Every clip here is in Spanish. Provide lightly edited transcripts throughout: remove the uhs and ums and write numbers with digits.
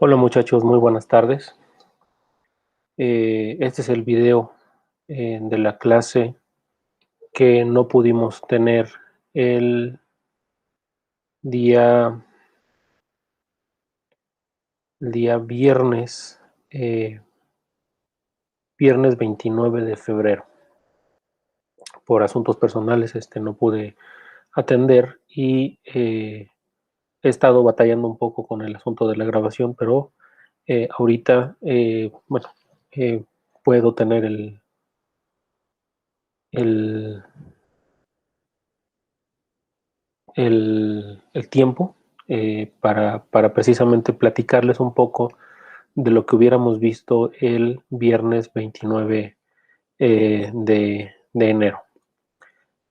Hola muchachos, muy buenas tardes. Este es el video de la clase que no pudimos tener el día, el día viernes, viernes 29 de febrero. Por asuntos personales no pude atender y he estado batallando un poco con el asunto de la grabación, pero ahorita, bueno, eh, puedo tener el el tiempo para precisamente platicarles un poco de lo que hubiéramos visto el viernes 29 de enero.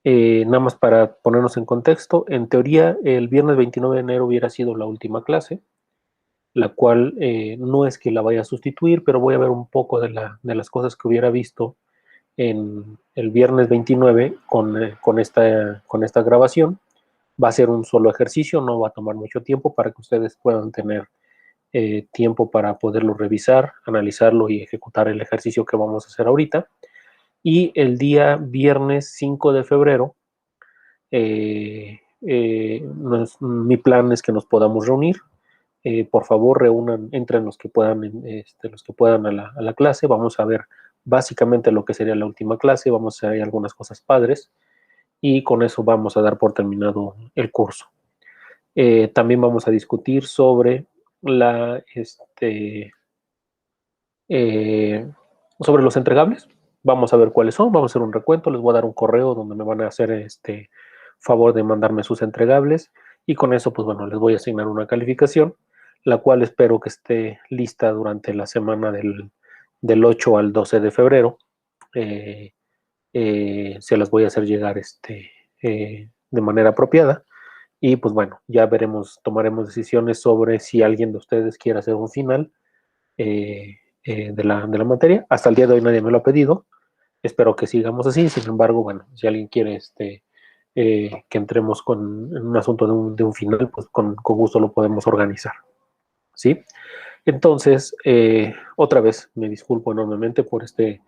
Nada más para ponernos en contexto, en teoría el viernes 29 de enero hubiera sido la última clase, la cual no es que la vaya a sustituir, pero voy a ver un poco de las cosas que hubiera visto en el viernes 29 con esta grabación. Va a ser un solo ejercicio, no va a tomar mucho tiempo para que ustedes puedan tener tiempo para poderlo revisar, analizarlo y ejecutar el ejercicio que vamos a hacer ahorita. Y el día viernes 5 de febrero, mi plan es que nos podamos reunir. Por favor, reúnan, entren los que puedan a la clase. Vamos a ver básicamente lo que sería la última clase. Vamos a ver algunas cosas padres y con eso vamos a dar por terminado el curso. También vamos a discutir sobre eh, sobre los entregables. Vamos a ver cuáles son, vamos a hacer un recuento, les voy a dar un correo donde me van a hacer favor de mandarme sus entregables y con eso, pues bueno, les voy a asignar una calificación, la cual espero que esté lista durante la semana del 8 al 12 de febrero. Eh, Se las voy a hacer llegar de manera apropiada. Y pues bueno, ya veremos, tomaremos decisiones sobre si alguien de ustedes quiere hacer un final de la materia. Hasta el día de hoy nadie me lo ha pedido. Espero que sigamos así. Sin embargo, bueno, si alguien quiere que entremos en un asunto de un final, pues con gusto lo podemos organizar. ¿Sí? Entonces, otra vez me disculpo enormemente por este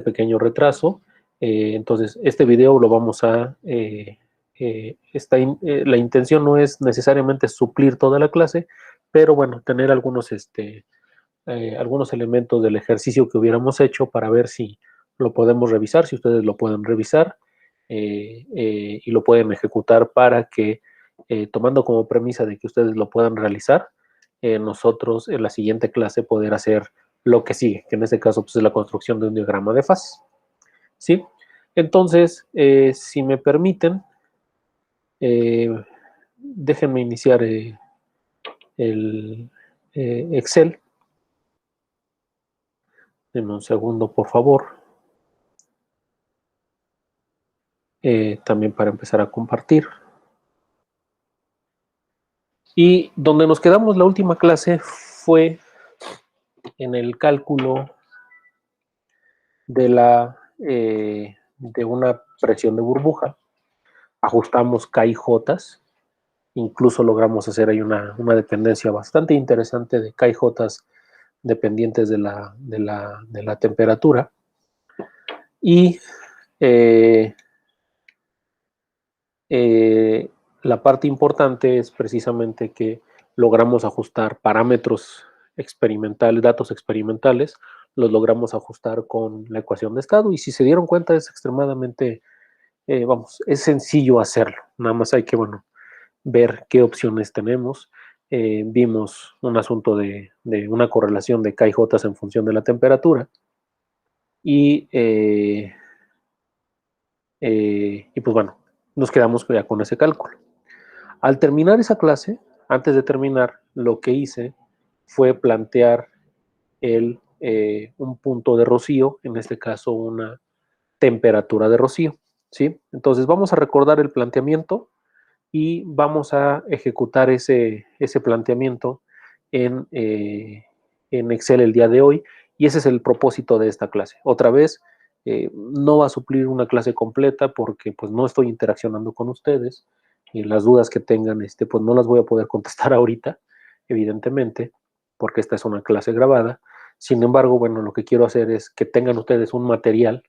pequeño retraso. Entonces, este video lo vamos a... la intención no es necesariamente suplir toda la clase, pero bueno, tener algunos elementos del ejercicio que hubiéramos hecho para ver si lo podemos revisar, si ustedes lo pueden revisar y lo pueden ejecutar para que, tomando como premisa de que ustedes lo puedan realizar, nosotros en la siguiente clase poder hacer lo que sigue, que en este caso pues, es la construcción de un diagrama de fases. ¿Sí? Entonces, si me permiten, eh, déjenme iniciar el Excel. Denme un segundo, por favor. También para empezar a compartir. Y donde nos quedamos la última clase fue en el cálculo de una presión de burbuja. Ajustamos K y J, incluso logramos hacer ahí una dependencia bastante interesante de K y J dependientes de la temperatura. Y la parte importante es precisamente que logramos ajustar parámetros experimentales, datos experimentales, los logramos ajustar con la ecuación de estado y si se dieron cuenta es extremadamente, es sencillo hacerlo, nada más hay que, bueno, ver qué opciones tenemos. Vimos un asunto de una correlación de K y J en función de la temperatura y, y pues bueno, nos quedamos ya con ese cálculo. Al terminar esa clase, antes de terminar, lo que hice fue plantear un punto de rocío, en este caso una temperatura de rocío, ¿sí? Entonces vamos a recordar el planteamiento y vamos a ejecutar ese planteamiento en Excel el día de hoy y ese es el propósito de esta clase. Otra vez, no va a suplir una clase completa porque pues no estoy interaccionando con ustedes y las dudas que tengan, pues no las voy a poder contestar ahorita, evidentemente. porque esta es una clase grabada. Sin embargo, bueno, lo que quiero hacer es que tengan ustedes un material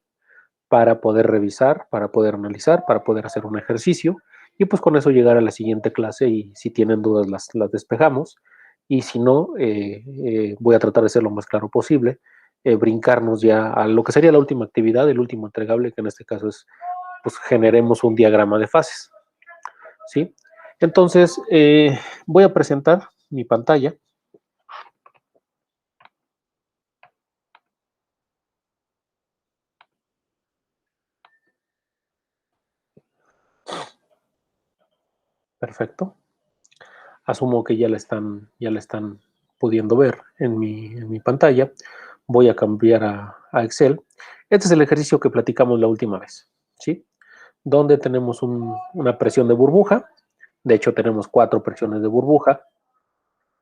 para poder revisar, para poder analizar, para poder hacer un ejercicio y pues con eso llegar a la siguiente clase y si tienen dudas las despejamos y si no, voy a tratar de ser lo más claro posible, brincarnos ya a lo que sería la última actividad, el último entregable, que en este caso es, pues generemos un diagrama de fases, ¿sí? Entonces, voy a presentar mi pantalla. Perfecto. Asumo que ya la están pudiendo ver en mi pantalla. Voy a cambiar a Excel. Este es el ejercicio que platicamos la última vez, ¿sí? Donde tenemos una presión de burbuja. De hecho, tenemos 4 presiones de burbuja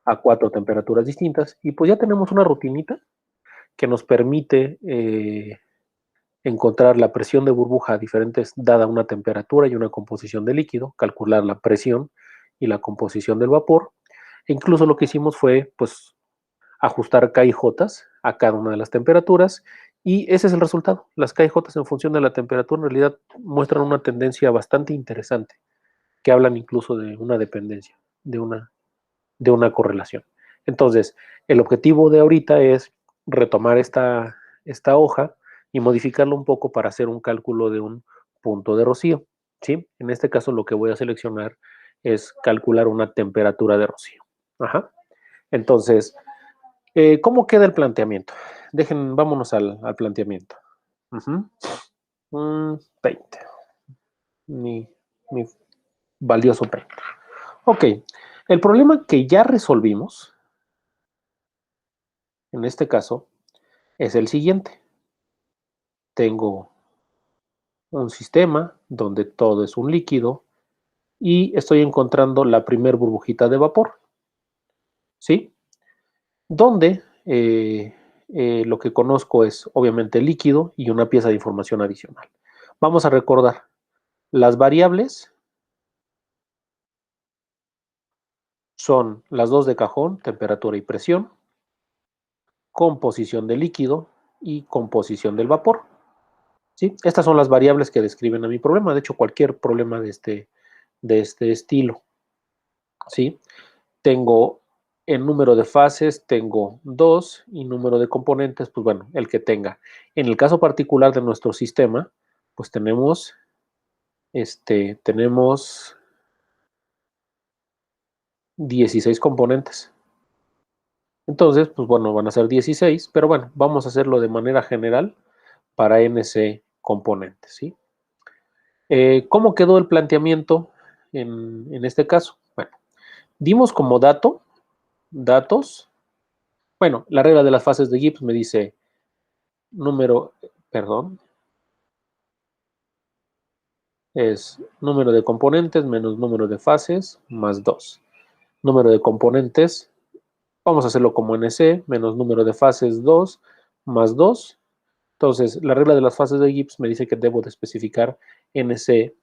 a 4 temperaturas distintas. Y pues ya tenemos una rutinita que nos permite encontrar la presión de burbuja a diferentes, dada una temperatura y una composición de líquido, calcular la presión y la composición del vapor. E incluso lo que hicimos fue, pues, ajustar K y J a cada una de las temperaturas y ese es el resultado. Las K y J en función de la temperatura en realidad muestran una tendencia bastante interesante, que hablan incluso de una dependencia, de una correlación. Entonces, el objetivo de ahorita es retomar esta hoja y modificarlo un poco para hacer un cálculo de un punto de rocío, ¿sí? En este caso lo que voy a seleccionar es calcular una temperatura de rocío. Ajá. Entonces, ¿cómo queda el planteamiento? Vámonos al planteamiento. Uh -huh. 20. Mi, mi valioso Paint. Ok, el problema que ya resolvimos, en este caso, es el siguiente. Tengo un sistema donde todo es un líquido y estoy encontrando la primer burbujita de vapor, ¿sí? Donde lo que conozco es obviamente líquido y una pieza de información adicional. Vamos a recordar, las variables son las dos de cajón, temperatura y presión, composición del líquido y composición del vapor. ¿Sí? Estas son las variables que describen a mi problema. De hecho, cualquier problema de este estilo. ¿Sí? Tengo en número de fases, tengo 2 y número de componentes, pues bueno, el que tenga. En el caso particular de nuestro sistema, pues tenemos 16 componentes. Entonces, pues bueno, van a ser 16, pero bueno, vamos a hacerlo de manera general para NC componentes, ¿sí? ¿Cómo quedó el planteamiento en este caso? Bueno, dimos como datos, bueno, la regla de las fases de Gibbs me dice es número de componentes menos número de fases más 2. Número de componentes, vamos a hacerlo como NC, menos número de fases 2 más 2. Entonces, la regla de las fases de Gibbs me dice que debo de especificar NC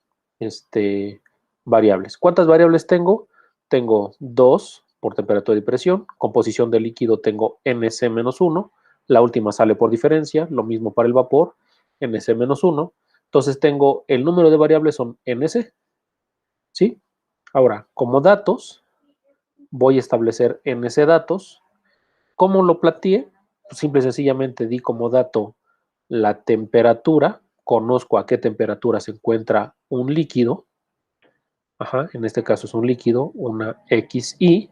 variables. ¿Cuántas variables tengo? Tengo 2 por temperatura y presión. Composición del líquido tengo NC-1. La última sale por diferencia. Lo mismo para el vapor, NC-1. Entonces tengo el número de variables son NC. ¿Sí? Ahora, como datos, voy a establecer NC datos. ¿Cómo lo planteé? Pues simple y sencillamente di como dato la temperatura. Conozco a qué temperatura se encuentra un líquido. Ajá, en este caso es un líquido, una XY,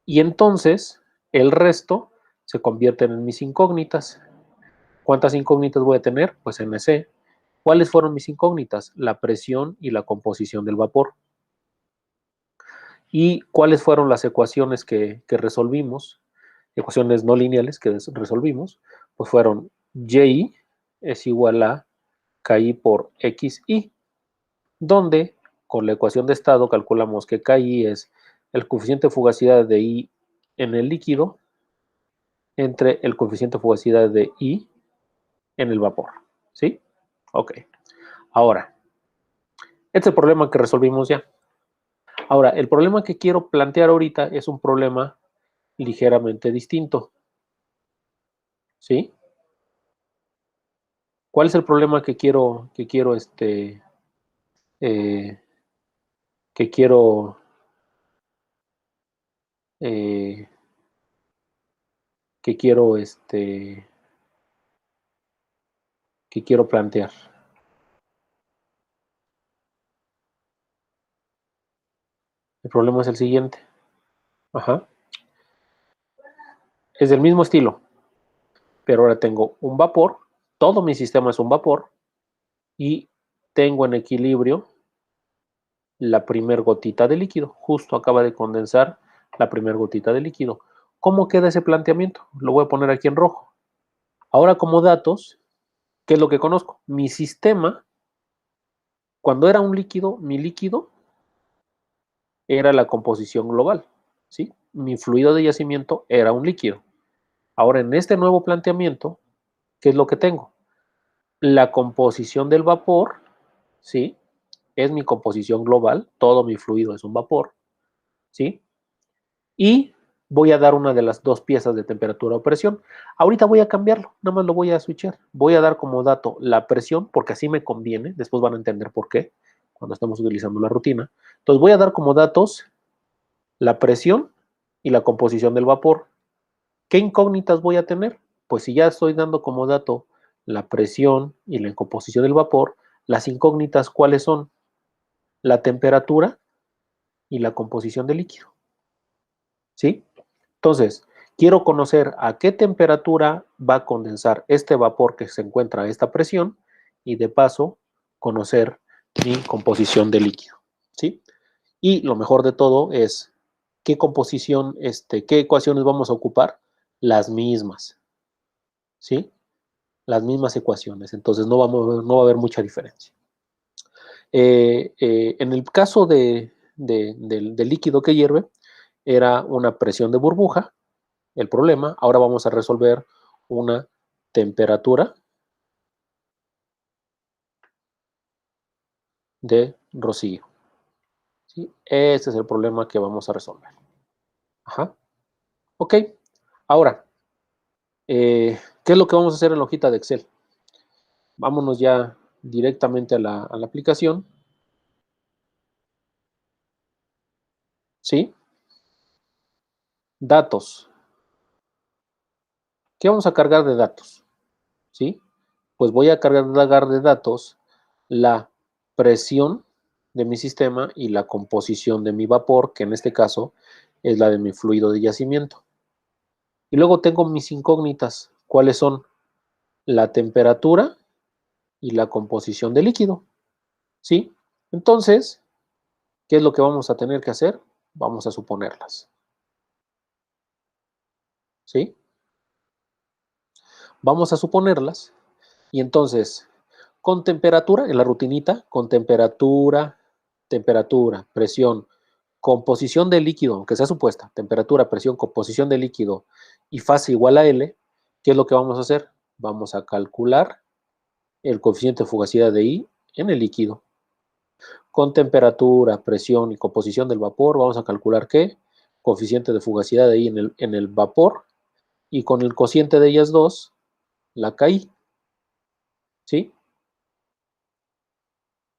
y entonces el resto se convierten en mis incógnitas. ¿Cuántas incógnitas voy a tener? Pues NC. ¿Cuáles fueron mis incógnitas? La presión y la composición del vapor. ¿Y cuáles fueron las ecuaciones que resolvimos? Ecuaciones no lineales que resolvimos, pues fueron Y es igual a KI por XY, donde con la ecuación de estado calculamos que KI es el coeficiente de fugacidad de I en el líquido entre el coeficiente de fugacidad de I en el vapor. ¿Sí? Ok. Ahora, este es el problema que resolvimos ya. Ahora, el problema que quiero plantear ahorita es un problema ligeramente distinto, ¿sí? ¿Cuál es el problema que quiero eh, que quiero, eh, que quiero, que quiero plantear? El problema es el siguiente. Ajá. Es del mismo estilo, pero ahora tengo un vapor, todo mi sistema es un vapor y tengo en equilibrio la primer gotita de líquido. Justo acaba de condensar la primer gotita de líquido. ¿Cómo queda ese planteamiento? Lo voy a poner aquí en rojo. Ahora como datos, ¿qué es lo que conozco? Mi sistema, cuando era un líquido, mi líquido era la composición global, ¿sí? Mi fluido de yacimiento era un líquido. Ahora en este nuevo planteamiento, ¿qué es lo que tengo? La composición del vapor, ¿sí? Es mi composición global, todo mi fluido es un vapor, ¿sí? Y voy a dar una de las dos piezas de temperatura o presión. Ahorita voy a cambiarlo, nada más lo voy a switchar. Voy a dar como dato la presión, porque así me conviene, después van a entender por qué, cuando estamos utilizando la rutina. Entonces voy a dar como datos la presión y la composición del vapor. ¿Qué incógnitas voy a tener? Pues si ya estoy dando como dato la presión y la composición del vapor, las incógnitas, ¿cuáles son? La temperatura y la composición del líquido, ¿sí? Entonces, quiero conocer a qué temperatura va a condensar este vapor que se encuentra a esta presión y de paso conocer mi composición de líquido, ¿sí? Y lo mejor de todo es qué composición, qué ecuaciones vamos a ocupar, las mismas, ¿sí? Las mismas ecuaciones, entonces no va a haber mucha diferencia. En el caso del líquido que hierve, era una presión de burbuja, el problema. Ahora vamos a resolver una temperatura de rocío, ¿sí? Este es el problema que vamos a resolver. Ajá. Ok. Ahora, ¿qué es lo que vamos a hacer en la hojita de Excel? Vámonos ya directamente a la aplicación, ¿sí? Datos. ¿Qué vamos a cargar de datos? ¿Sí? Pues voy a cargar de datos la presión de mi sistema y la composición de mi vapor, que en este caso es la de mi fluido de yacimiento. Y luego tengo mis incógnitas, ¿cuáles son? La temperatura y la composición del líquido, ¿sí? Entonces, ¿qué es lo que vamos a tener que hacer? Vamos a suponerlas, ¿sí? Vamos a suponerlas y entonces, con temperatura, en la rutinita, con temperatura, presión, composición del líquido, aunque sea supuesta, temperatura, presión, composición del líquido y fase igual a L, ¿qué es lo que vamos a hacer? Vamos a calcular el coeficiente de fugacidad de I en el líquido. Con temperatura, presión y composición del vapor, vamos a calcular ¿qué? Coeficiente de fugacidad de I en el vapor y con el cociente de ellas dos, la KI, ¿sí?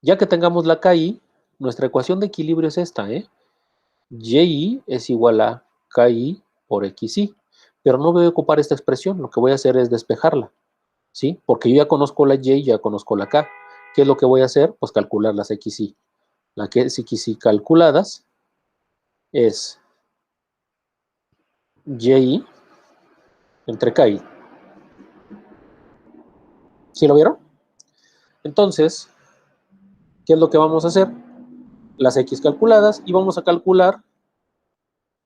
Ya que tengamos la KI, nuestra ecuación de equilibrio es esta, ¿eh? YI es igual a KI por XI, pero no voy a ocupar esta expresión, lo que voy a hacer es despejarla, ¿sí? Porque yo ya conozco la Y, ya conozco la K. ¿Qué es lo que voy a hacer? Pues calcular las XI. Las XI calculadas es YI entre KI. ¿Sí lo vieron? Entonces, ¿qué es lo que vamos a hacer? Las X calculadas y vamos a calcular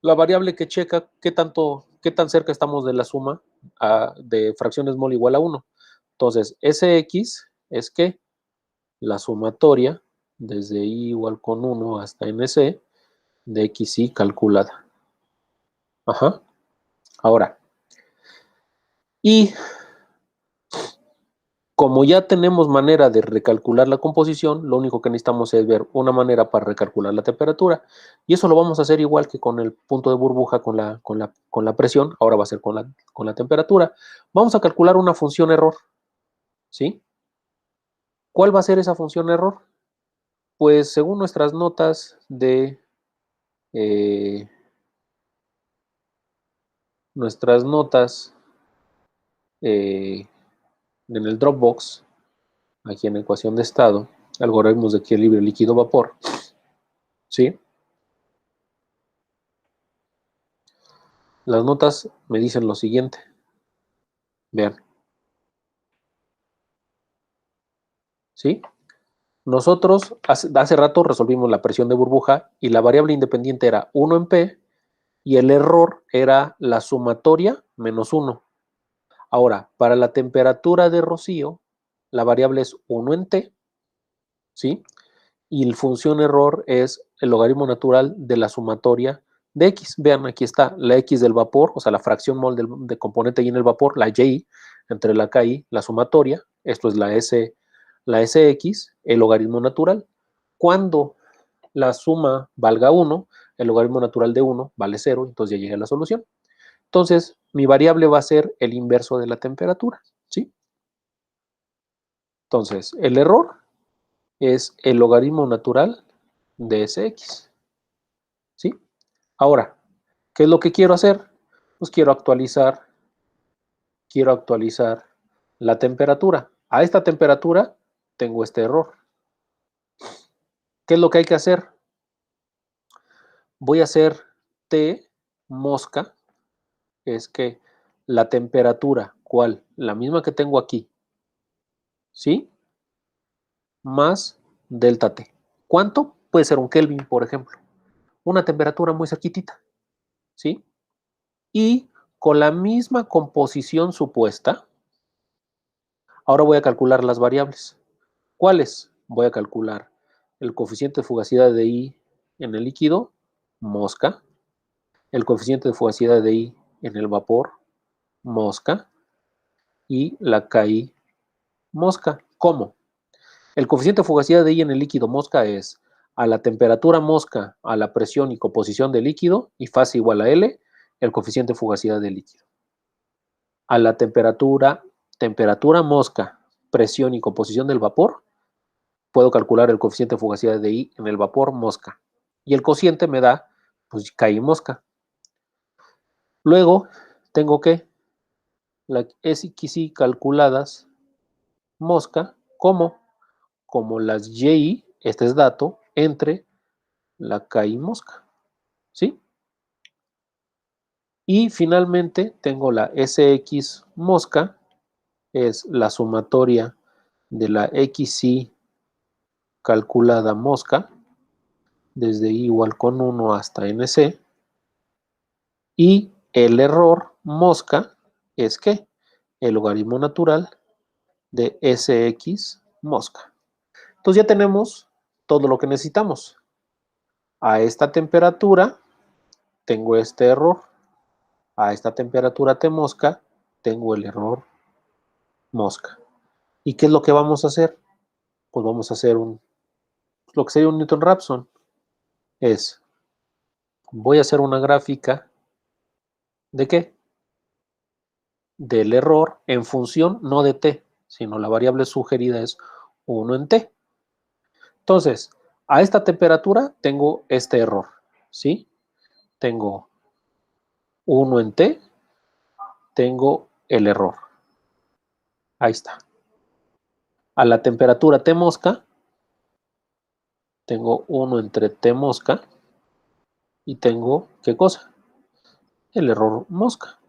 la variable que checa qué tan cerca estamos de la suma de fracciones mol igual a 1. Entonces, Sx es que la sumatoria desde i igual con 1 hasta nc de xy calculada. Ajá. Ahora, y Como ya tenemos manera de recalcular la composición, lo único que necesitamos es ver una manera para recalcular la temperatura. Y eso lo vamos a hacer igual que con el punto de burbuja, con la presión. Ahora va a ser con la temperatura. Vamos a calcular una función error. ¿Sí? ¿Cuál va a ser esa función error? Pues según nuestras notas eh, nuestras notas en el Dropbox, aquí en ecuación de estado, algoritmos de equilibrio líquido-vapor, ¿sí? Las notas me dicen lo siguiente. Vean, ¿sí? Nosotros hace rato resolvimos la presión de burbuja y la variable independiente era 1 en P y el error era la sumatoria menos 1. Ahora, para la temperatura de rocío, la variable es 1 en T, ¿sí? Y la función error es el logaritmo natural de la sumatoria de X. Vean, aquí está la X del vapor, o sea, la fracción mol de componente Y en el vapor, la Y, entre la KI, la sumatoria, esto es la SX, el logaritmo natural. Cuando la suma valga 1, el logaritmo natural de 1 vale 0, entonces ya llega a la solución. Entonces, mi variable va a ser el inverso de la temperatura, ¿sí? Entonces, el error es el logaritmo natural de Sx, ¿sí? Ahora, ¿qué es lo que quiero hacer? Pues quiero actualizar la temperatura. A esta temperatura tengo este error. ¿Qué es lo que hay que hacer? Voy a hacer T mosca, es que la temperatura, ¿cuál? La misma que tengo aquí, ¿sí? Más delta T. ¿Cuánto? Puede ser un Kelvin, por ejemplo. Una temperatura muy cerquitita, ¿sí? Y con la misma composición supuesta, ahora voy a calcular las variables. ¿Cuáles? Voy a calcular el coeficiente de fugacidad de I en el líquido, mosca, el coeficiente de fugacidad de I en el vapor, mosca, y la KI, mosca. ¿Cómo? El coeficiente de fugacidad de I en el líquido mosca es a la temperatura mosca, a la presión y composición del líquido, y fase igual a L, el coeficiente de fugacidad del líquido. A la temperatura mosca, presión y composición del vapor, puedo calcular el coeficiente de fugacidad de I en el vapor mosca. Y el cociente me da, pues, KI mosca. Luego, tengo que las XY calculadas mosca, ¿cómo? Como las YI, este es dato, entre la KI mosca, ¿sí? Y finalmente tengo la SX mosca, es la sumatoria de la XY calculada mosca, desde I igual con 1 hasta NC, y el error mosca es que el logaritmo natural de SX mosca. Entonces ya tenemos todo lo que necesitamos. A esta temperatura tengo este error. A esta temperatura T mosca tengo el error mosca. ¿Y qué es lo que vamos a hacer? Pues vamos a hacer lo que sería un Newton-Raphson. Voy a hacer una gráfica ¿de qué? Del error en función no de T, sino la variable sugerida es 1 en T. Entonces, a esta temperatura tengo este error, ¿sí? Tengo 1 en T, tengo el error. Ahí está. A la temperatura T mosca, tengo 1 entre T mosca y tengo, ¿qué cosa? El error mosca.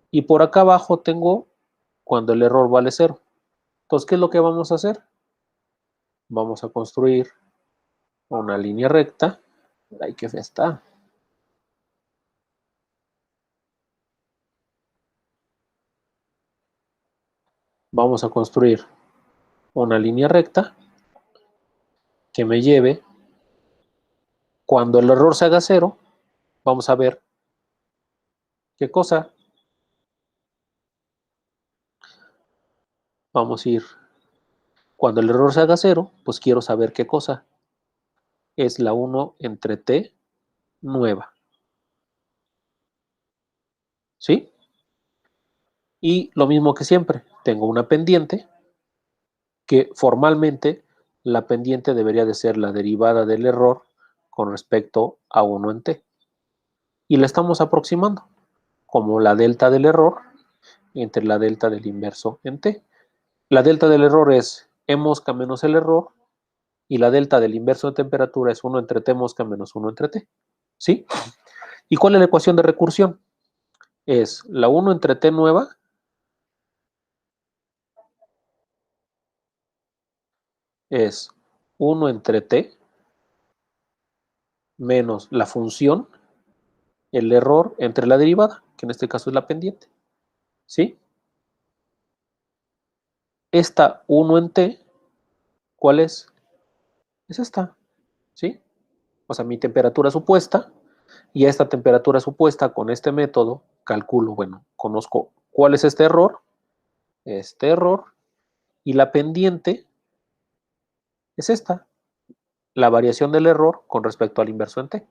Y por acá abajo tengo cuando el error vale 0. Entonces, ¿qué es lo que vamos a hacer? Vamos a construir una línea recta. Ay, qué fea está. Vamos a construir una línea recta que me lleve, cuando el error se haga 0, vamos a ver qué cosa. Vamos a ir Cuando el error se haga 0, pues quiero saber qué cosa. Es la 1 entre t nueva. ¿Sí? Y lo mismo que siempre, tengo una pendiente que formalmente la pendiente debería de ser la derivada del error con respecto a 1 en t. Y la estamos aproximando como la delta del error entre la delta del inverso en t. La delta del error es E mosca menos el error y la delta del inverso de temperatura es 1 entre t mosca menos 1 entre t. ¿Sí? ¿Y cuál es la ecuación de recursión? Es la 1 entre t nueva es 1 entre t menos la función, el error entre la derivada, que en este caso es la pendiente. ¿Sí? Esta 1 en t, ¿cuál es? Es esta. ¿Sí? O sea, mi temperatura supuesta, y a esta temperatura supuesta con este método calculo, bueno, conozco cuál es este error, y la pendiente es esta, la variación del error con respecto al inverso en t.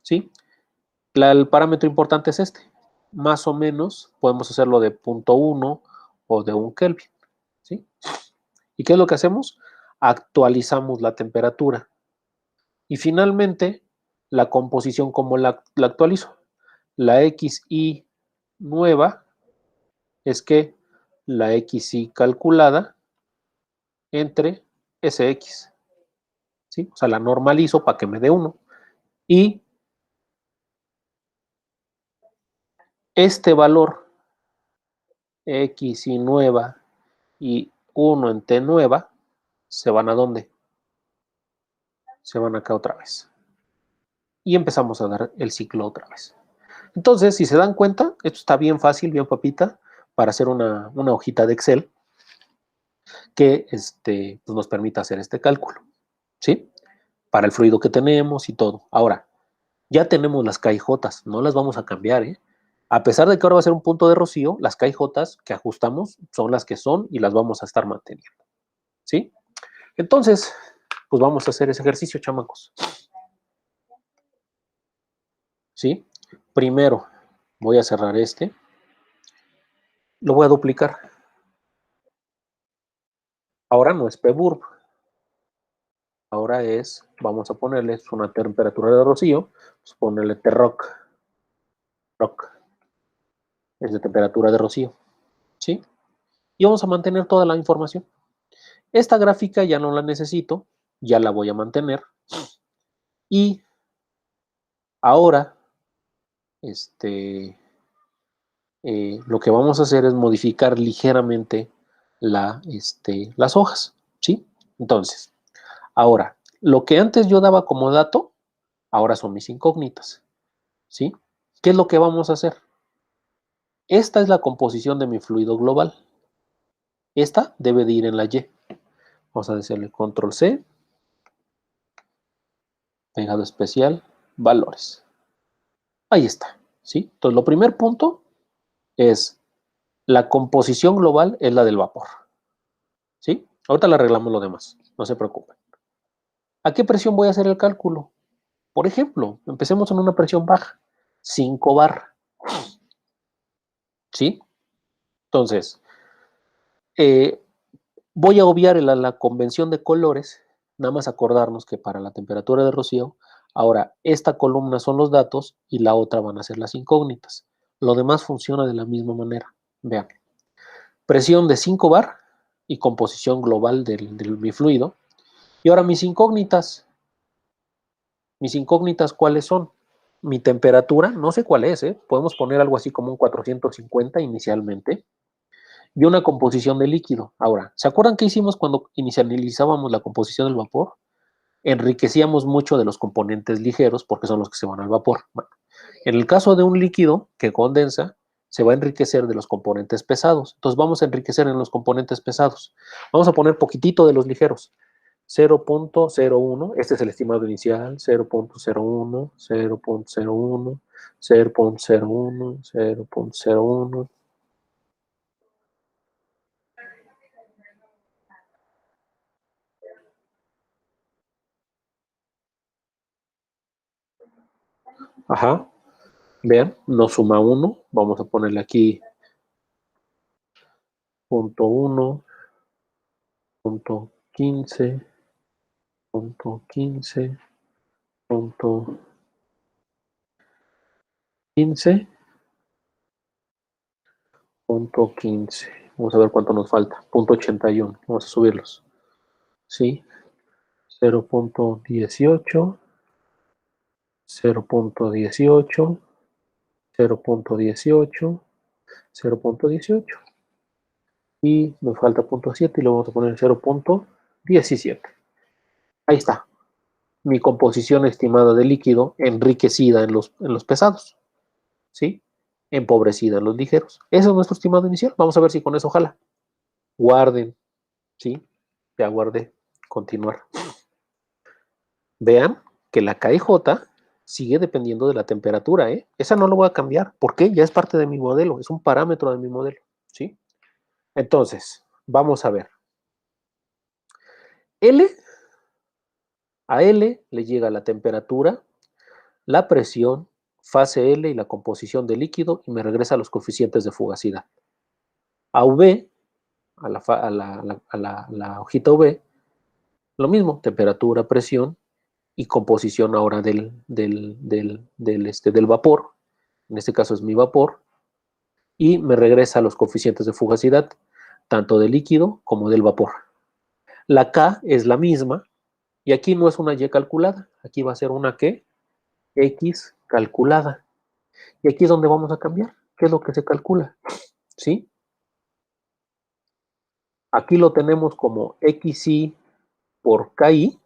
¿Sí? El parámetro importante es este. Más o menos podemos hacerlo de 0.1 o de 1 Kelvin. ¿Sí? ¿Y qué es lo que hacemos? Actualizamos la temperatura. Y finalmente, la composición, ¿cómo la actualizo? La XI nueva es que la XI calculada entre SX. ¿Sí? O sea, la normalizo para que me dé 1. Y este valor XI nueva y 1 en T nueva se van a dónde? Se van acá otra vez. Y empezamos a dar el ciclo otra vez. Entonces, si se dan cuenta, esto está bien fácil, bien papita, para hacer una hojita de Excel que pues nos permita hacer este cálculo. ¿Sí? Para el fluido que tenemos y todo. Ahora, ya tenemos las KIJ, no las vamos a cambiar, ¿eh? A pesar de que ahora va a ser un punto de rocío, las KIJ que ajustamos son las que son y las vamos a estar manteniendo. ¿Sí? Entonces, pues vamos a hacer ese ejercicio, chamacos. ¿Sí? Primero voy a cerrar este, lo voy a duplicar. Ahora no es PBURB, ahora es, vamos a ponerle una temperatura de rocío, pues ponerle TROC, ROC, es de temperatura de rocío. ¿Sí? Y vamos a mantener toda la información. Esta gráfica ya no la necesito, ya la voy a mantener. Y ahora, lo que vamos a hacer es modificar ligeramente las hojas, ¿sí? Entonces, ahora, lo que antes yo daba como dato, ahora son mis incógnitas, ¿sí? ¿Qué es lo que vamos a hacer? Esta es la composición de mi fluido global. Esta debe de ir en la Y. Vamos a decirle control C, pegado especial, valores. Ahí está, ¿sí? Entonces, lo primer punto es la composición global es la del vapor, ¿sí? Ahorita le arreglamos lo demás, no se preocupen. ¿A qué presión voy a hacer el cálculo? Por ejemplo, empecemos en una presión baja, 5 bar, ¿sí? Entonces, eh, voy a obviar la convención de colores, nada más acordarnos que para la temperatura de rocío, ahora esta columna son los datos y la otra van a ser las incógnitas. Lo demás funciona de la misma manera. Vean, presión de 5 bar y composición global de mi fluido. Y ahora mis incógnitas, ¿cuáles son? Mi temperatura, no sé cuál es, ¿eh? Podemos poner algo así como un 450 inicialmente, y una composición de líquido. Ahora, ¿se acuerdan qué hicimos cuando inicializábamos la composición del vapor? Enriquecíamos mucho de los componentes ligeros porque son los que se van al vapor. Bueno, en el caso de un líquido que condensa, se va a enriquecer de los componentes pesados. Entonces vamos a enriquecer en los componentes pesados. Vamos a poner poquitito de los ligeros. 0.01, este es el estimado inicial, 0.01, 0.01, 0.01, 0.01. Ajá. Vean, nos suma 1. Vamos a ponerle aquí punto 1, punto 15, punto 15, punto 15, punto 15. Vamos a ver cuánto nos falta. Punto 81. Vamos a subirlos. ¿Sí? 0.18, 0.18, 0.18, 0.18. Y nos falta punto 7 y lo vamos a poner 0.17. Ahí está. Mi composición estimada de líquido enriquecida en los pesados. ¿Sí? Empobrecida en los ligeros. Ese es nuestro estimado inicial. Vamos a ver si con eso jala. Guarden. ¿Sí? Ya guardé. Continuar. Vean que la KJ sigue dependiendo de la temperatura, ¿eh? Esa no lo voy a cambiar. ¿Por qué? Ya es parte de mi modelo. Es un parámetro de mi modelo. ¿Sí? Entonces, vamos a ver. L, a L le llega la temperatura, la presión, fase L y la composición del líquido y me regresa los coeficientes de fugacidad. A V, a la hojita V, lo mismo, temperatura, presión y composición ahora del vapor. En este caso es mi vapor. Y me regresa los coeficientes de fugacidad, tanto del líquido como del vapor. La K es la misma, y aquí no es una Y calculada, aquí va a ser una ¿qué? X calculada. Y aquí es donde vamos a cambiar. ¿Qué es lo que se calcula? ¿Sí? Aquí lo tenemos como XI por KI.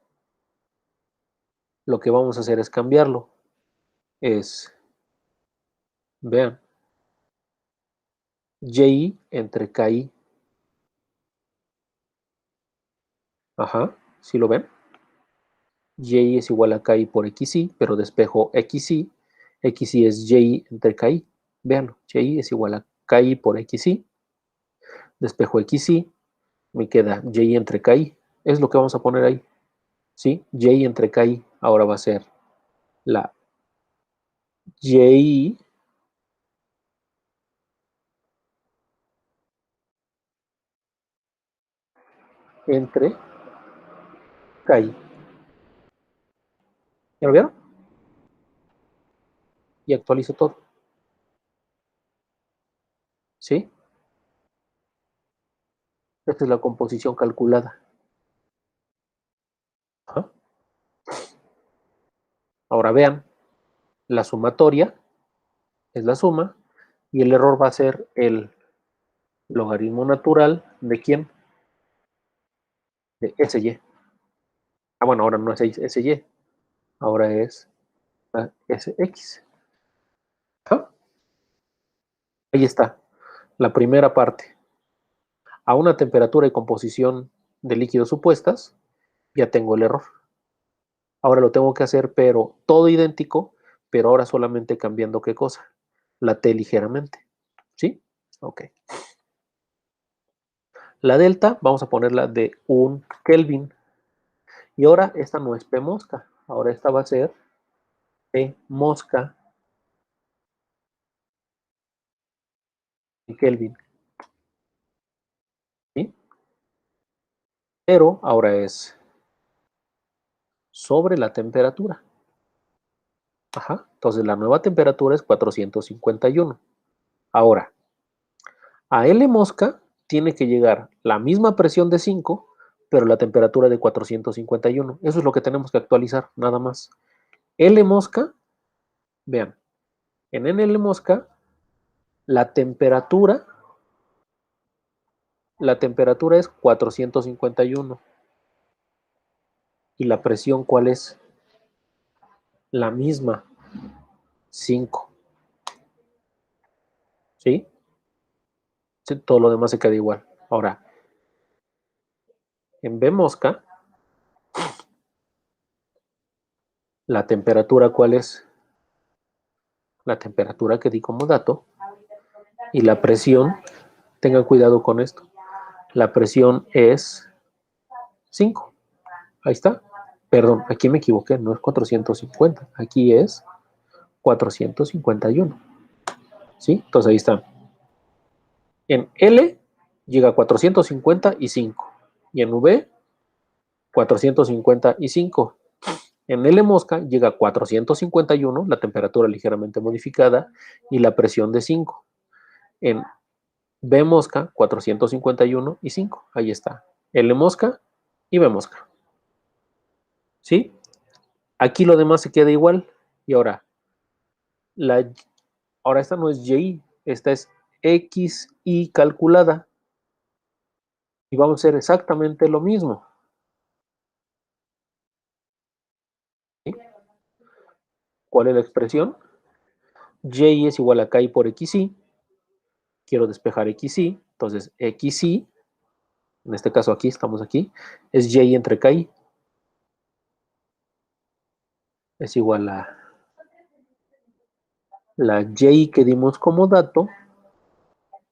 Lo que vamos a hacer es cambiarlo. Es, vean, YI entre KI. Ajá, ¿sí lo ven? Y es igual a KI por XI, pero despejo XI. XI es Y entre KI. Véanlo, Y es igual a KI por XI. Despejo XI, me queda Y entre KI. Es lo que vamos a poner ahí. ¿Sí? Y entre KI ahora va a ser la Y entre KI. ¿Ya lo vieron? Y actualizo todo. ¿Sí? Esta es la composición calculada. Ajá. Ahora vean, la sumatoria es la suma y el error va a ser el logaritmo natural de quién? De SY. Ah, bueno, ahora no es SY, ahora es SX. ¿Ah? Ahí está, la primera parte. A una temperatura y composición de líquidos supuestas, ya tengo el error. Ahora lo tengo que hacer, pero todo idéntico, pero ahora solamente cambiando qué cosa. La T ligeramente. ¿Sí? Ok. La delta, vamos a ponerla de 1 Kelvin. Y ahora esta no es P mosca. Ahora esta va a ser P mosca en Kelvin. ¿Sí? Pero ahora es sobre la temperatura. Ajá. Entonces la nueva temperatura es 451. Ahora, a L mosca tiene que llegar la misma presión de 5, pero la temperatura de 451. Eso es lo que tenemos que actualizar, nada más. L mosca, vean, en L mosca, la temperatura, la temperatura es 451. ¿Y la presión cuál es? La misma, 5. ¿Sí? Sí, todo lo demás se queda igual. Ahora, en B mosca, la temperatura cuál es? La temperatura que di como dato. Y la presión, tengan cuidado con esto. La presión es 5. Ahí está. Perdón, aquí me equivoqué, no es 450. Aquí es 451. ¿Sí? Entonces ahí está. En L llega a 455 y en V 455. En L mosca llega a 451, la temperatura ligeramente modificada y la presión de 5. En B mosca 451 y 5. Ahí está. L mosca y B mosca. ¿Sí? Aquí lo demás se queda igual. Y ahora, ahora esta no es Y, esta es XY calculada. Y vamos a hacer exactamente lo mismo. ¿Sí? ¿Cuál es la expresión? Y es igual a KI por XY. Quiero despejar XY. Entonces, XY, en este caso aquí, estamos aquí, es Y entre KI. Es igual a la Y que dimos como dato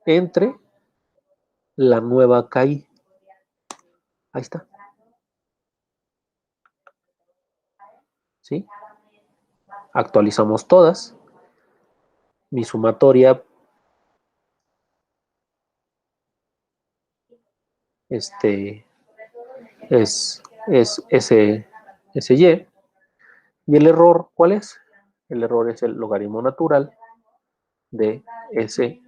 entre la nueva KI. Ahí está. ¿Sí? Actualizamos todas. Mi sumatoria es SY. ¿Y el error cuál es? El error es el logaritmo natural de S.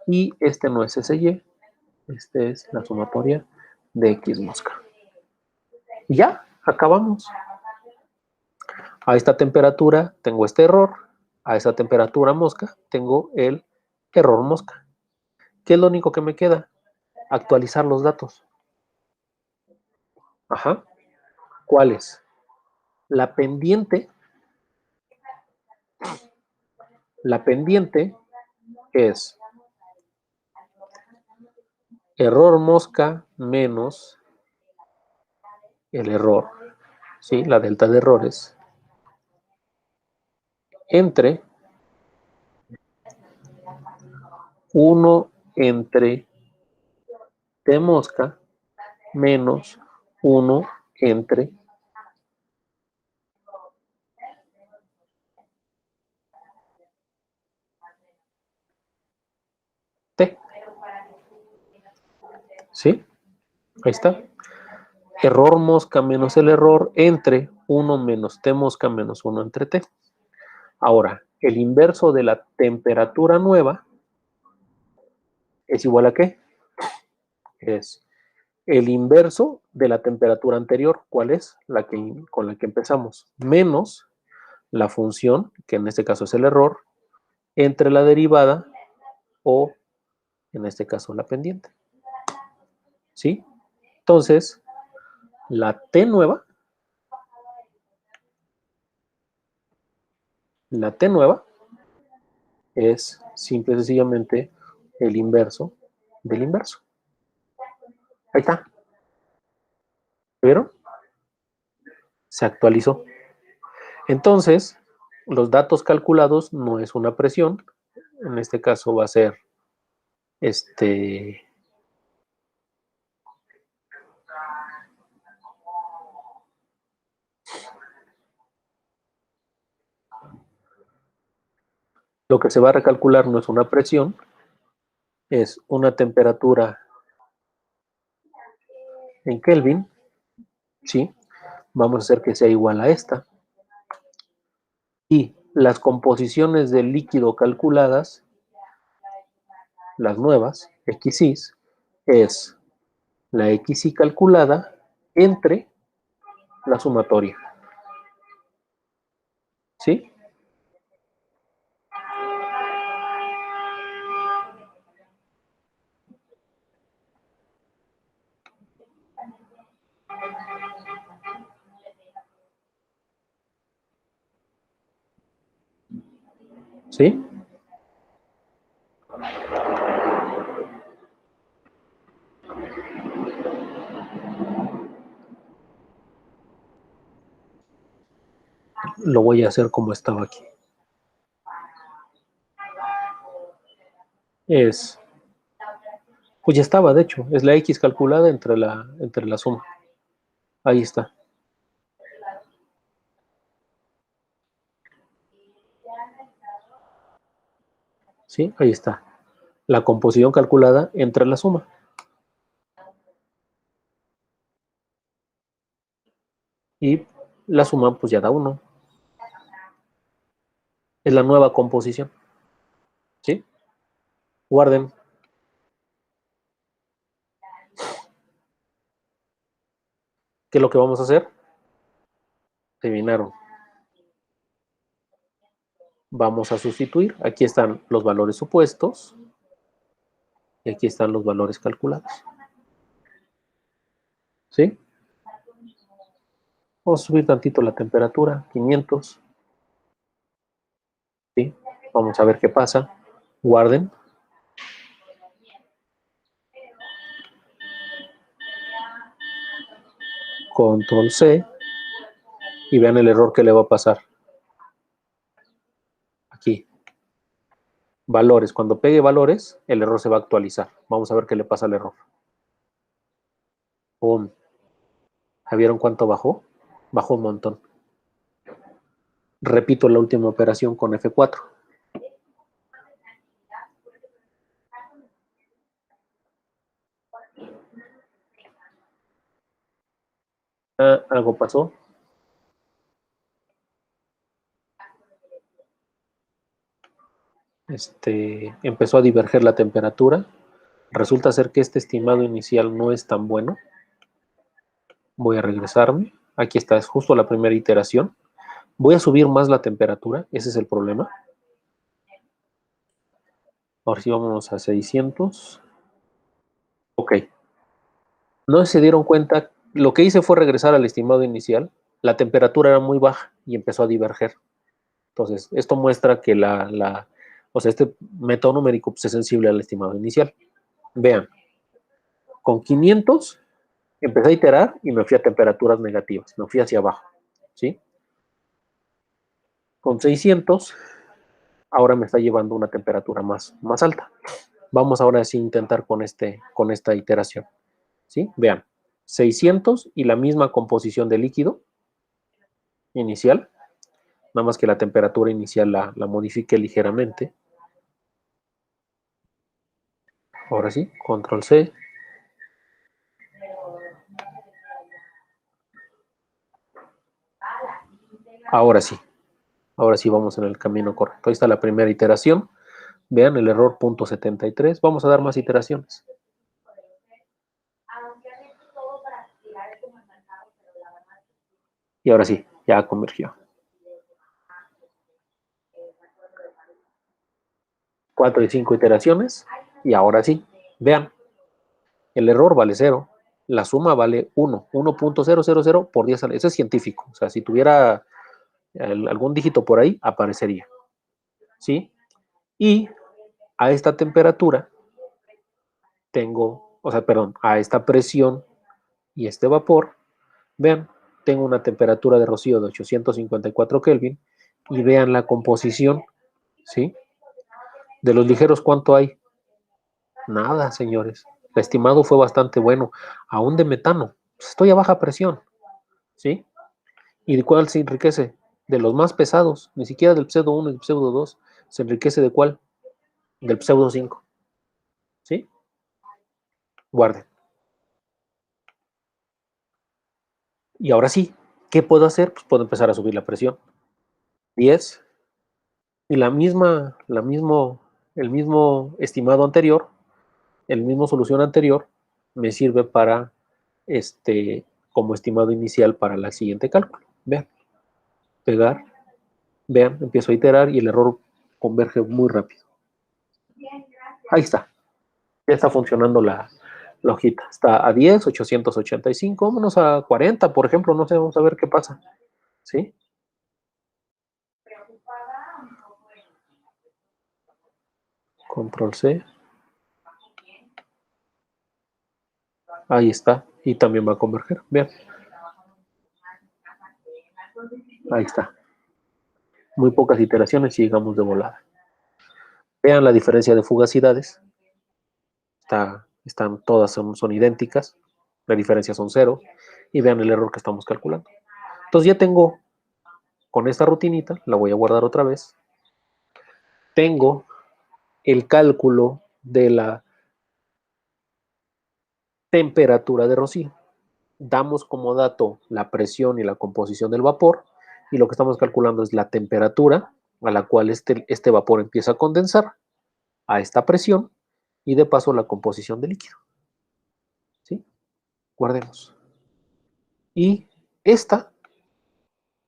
Y este no es SY. Este es la sumatoria de X mosca. Y ya, acabamos. A esta temperatura tengo este error. A esa temperatura mosca tengo el error mosca. ¿Qué es lo único que me queda? Actualizar los datos. Ajá. ¿Cuál es? La pendiente. La pendiente es error mosca menos el error, ¿sí? La delta de errores, entre 1 entre T mosca menos 1 entre T. ¿Sí? Ahí está. Error mosca menos el error entre 1 menos T mosca menos 1 entre T. Ahora, el inverso de la temperatura nueva es igual a ¿qué? Es el inverso de la temperatura anterior. ¿Cuál es? Con la que empezamos. Menos la función, que en este caso es el error, entre la derivada o, en este caso, la pendiente. ¿Sí? Entonces, la T nueva es simple y sencillamente el inverso del inverso. Ahí está. ¿Vieron? Se actualizó. Entonces, los datos calculados no es una presión. En este caso va a ser lo que se va a recalcular no es una presión, es una temperatura en Kelvin, ¿sí? Vamos a hacer que sea igual a esta. Y las composiciones del líquido calculadas, las nuevas, XY, es la XY calculada entre la sumatoria. ¿Sí? ¿Sí? Lo voy a hacer como estaba aquí. Pues ya estaba, de hecho, es la X calculada entre la suma. Ahí está. ¿Sí? Ahí está. La composición calculada entre la suma. Y la suma pues ya da 1. Es la nueva composición. ¿Sí? Guarden. ¿Qué es lo que vamos a hacer? Adivinaron. Vamos a sustituir. Aquí están los valores supuestos. Y aquí están los valores calculados. ¿Sí? Vamos a subir tantito la temperatura. 500. ¿Sí? Vamos a ver qué pasa. Guarden. Control C. Y vean el error que le va a pasar. Aquí. Valores. Cuando pegue valores, el error se va a actualizar. Vamos a ver qué le pasa al error. ¡Pum! ¿Vieron cuánto bajó? Bajó un montón. Repito la última operación con F4. Algo pasó. Empezó a diverger la temperatura. Resulta ser que este estimado inicial no es tan bueno. Voy a regresarme. Aquí está, es justo la primera iteración. Voy a subir más la temperatura, ese es el problema. Ahora sí vamos a 600. Ok. No se dieron cuenta, lo que hice fue regresar al estimado inicial. La temperatura era muy baja y empezó a diverger. Entonces, esto muestra que o sea, este método numérico pues, es sensible al estimado inicial. Vean, con 500 empecé a iterar y me fui a temperaturas negativas, me fui hacia abajo, ¿sí? Con 600, ahora me está llevando una temperatura más alta. Vamos ahora sí a intentar con esta iteración, ¿sí? Vean, 600 y la misma composición de líquido inicial, nada más que la temperatura inicial la modifique ligeramente. Ahora sí, control C. Ahora sí. Ahora sí vamos en el camino correcto. Ahí está la primera iteración. Vean el error .73. Vamos a dar más iteraciones. Y ahora sí, ya convergió. 4 y 5 iteraciones. Y ahora sí, vean, el error vale 0. La suma vale 1. 1.000 por 10. Eso es científico. O sea, si tuviera algún dígito por ahí, aparecería. ¿Sí? Y a esta temperatura tengo, o sea, perdón, a esta presión y este vapor, vean, tengo una temperatura de rocío de 854 Kelvin y vean la composición, ¿sí? De los ligeros, ¿cuánto hay? Nada, señores. El estimado fue bastante bueno, aún de metano. Pues estoy a baja presión, ¿sí? ¿Y de cuál se enriquece? De los más pesados, ni siquiera del pseudo 1 y del pseudo 2. ¿Se enriquece de cuál? Del pseudo 5, ¿sí? Guarden. Y ahora sí, ¿qué puedo hacer? Pues puedo empezar a subir la presión. 10. Y el mismo estimado anterior, el mismo solución anterior, me sirve para, como estimado inicial para la siguiente cálculo. Vean, pegar, vean, empiezo a iterar y el error converge muy rápido. Ahí está, ya está funcionando la hojita. Está a 10, 885, vámonos a 40, por ejemplo, no sé, vamos a ver qué pasa. ¿Sí? Control C. Ahí está. Y también va a converger. Vean. Ahí está. Muy pocas iteraciones y llegamos de volada. Vean la diferencia de fugacidades. Están todas son idénticas. La diferencia son 0. Y vean el error que estamos calculando. Entonces ya tengo con esta rutinita, la voy a guardar otra vez. tengo el cálculo de la temperatura de rocío. Damos como dato la presión y la composición del vapor, y lo que estamos calculando es la temperatura a la cual este vapor empieza a condensar a esta presión, y de paso la composición del líquido. ¿Sí? Guardemos. Y esta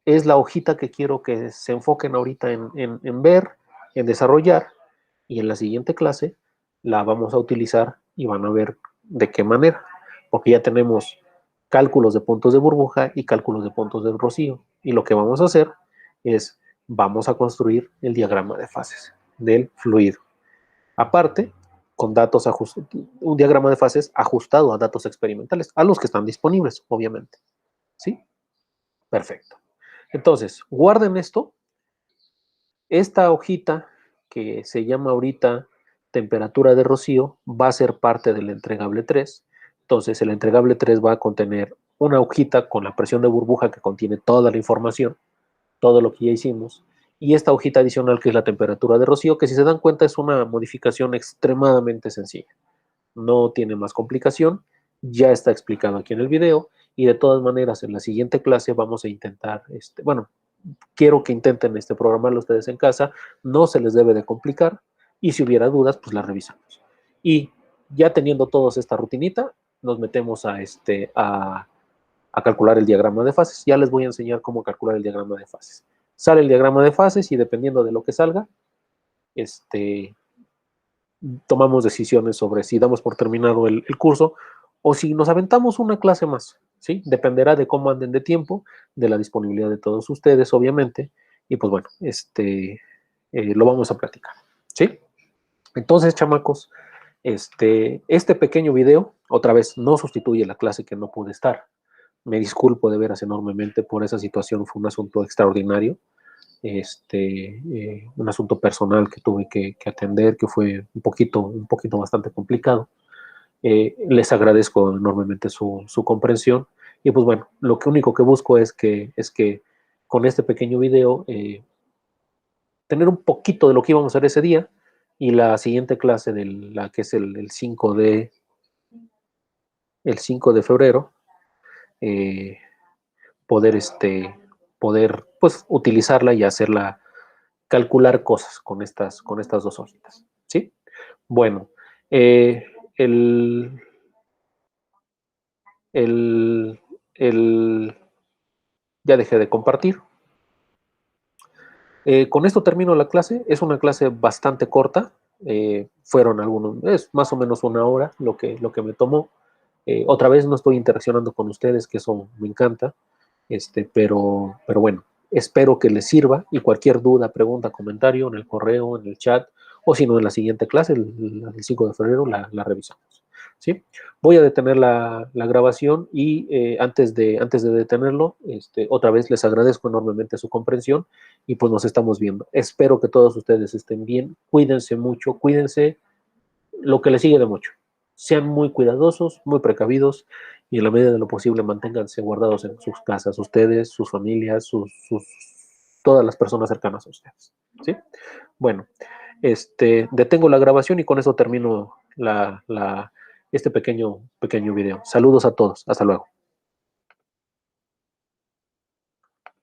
es la hojita que quiero que se enfoquen ahorita en ver, en desarrollar, y en la siguiente clase la vamos a utilizar y van a ver de qué manera, porque ya tenemos cálculos de puntos de burbuja y cálculos de puntos de rocío, y lo que vamos a hacer es, vamos a construir el diagrama de fases del fluido. Aparte, con datos ajustados, un diagrama de fases ajustado a datos experimentales, a los que están disponibles, obviamente. ¿Sí? Perfecto. Entonces, guarden esto. Esta hojita, que se llama ahorita temperatura de rocío, va a ser parte del entregable 3. Entonces, el entregable 3 va a contener una hojita con la presión de burbuja que contiene toda la información, todo lo que ya hicimos, y esta hojita adicional que es la temperatura de rocío, que si se dan cuenta es una modificación extremadamente sencilla. No tiene más complicación, ya está explicado aquí en el video, y de todas maneras en la siguiente clase vamos a intentar, bueno, quiero que intenten programarlo ustedes en casa, no se les debe de complicar, y si hubiera dudas, pues las revisamos. Y ya teniendo todos esta rutinita, nos metemos a calcular el diagrama de fases. Ya les voy a enseñar cómo calcular el diagrama de fases. Sale el diagrama de fases y dependiendo de lo que salga, tomamos decisiones sobre si damos por terminado el curso o si nos aventamos una clase más, ¿sí? Dependerá de cómo anden de tiempo, de la disponibilidad de todos ustedes, obviamente, y pues bueno, lo vamos a platicar, ¿sí? Entonces, chamacos, este pequeño video, otra vez, no sustituye la clase que no pude estar. Me disculpo de veras enormemente por esa situación, fue un asunto extraordinario, un asunto personal que tuve que atender, que fue un poquito bastante complicado. Les agradezco enormemente su comprensión, y pues bueno, lo único que busco es que con este pequeño video tener un poquito de lo que íbamos a hacer ese día, y la siguiente clase de la que es el 5 de febrero, eh, poder pues utilizarla y hacerla, calcular cosas con estas dos hojitas, ¿sí? Bueno, eh, el, el, el, ya dejé de compartir. Con esto termino la clase. Es una clase bastante corta. Fueron es más o menos una hora lo que me tomó. Otra vez no estoy interaccionando con ustedes, que eso me encanta. Pero bueno, espero que les sirva, y cualquier duda, pregunta, comentario en el correo, en el chat, o si no en la siguiente clase, el 5 de febrero, la revisamos. ¿Sí? Voy a detener la grabación, y antes de detenerlo, otra vez les agradezco enormemente su comprensión, y pues nos estamos viendo. Espero que todos ustedes estén bien, cuídense mucho, cuídense lo que les sigue de mucho. Sean muy cuidadosos, muy precavidos, y en la medida de lo posible manténganse guardados en sus casas, ustedes, sus familias, todas las personas cercanas a ustedes. ¿Sí? Bueno, detengo la grabación y con eso termino este pequeño video. Saludos a todos. Hasta luego.